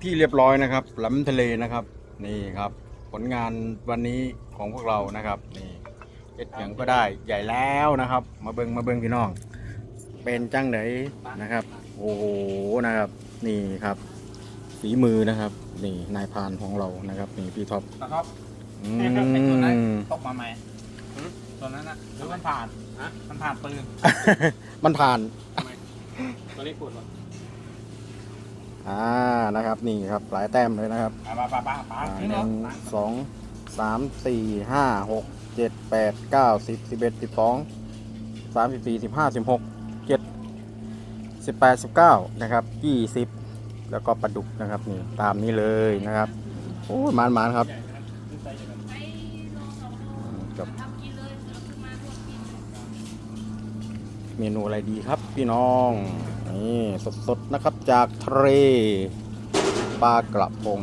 ที่เรียบร้อยนะครับแหลมทะเลนะครับนี่ครับผลงานวันนี้ของพวกเรานะครับนี่เอ็ดยังก็ได้ใหญ่แล้วนะครับ มาเบิงพี่น้อง เป็นจังไหนนะครับโอ้โหนะครับนี่ครับฝีมือนะครับนี่นายพรานของเรานะครับนี่พี่ท็อป นะครับ อื ไอ้ตัวนั้น ม ตกมาไหมตัวนั้นนะหรือมันผ่านมันผ่านปืน มันผ่าน ตัวนี้ขุดหรอ นะครับนี่ครับหลายแต้มเลยนะครับป้า ห ทิ้ง นึ่ เนาะ งสองสามสี่ห้าหกเจ็ดแปดเก้าสิบ11 12 13 14 15 16 17 18 19นะครับ20แล้วก็ปลาดุกนะครับนี่ตามนี้เลยนะครับโอ้ยมันครับกับเมนูอะไรดีครับพี่น้องนี่สดๆนะครับจากทะเลปลากระพง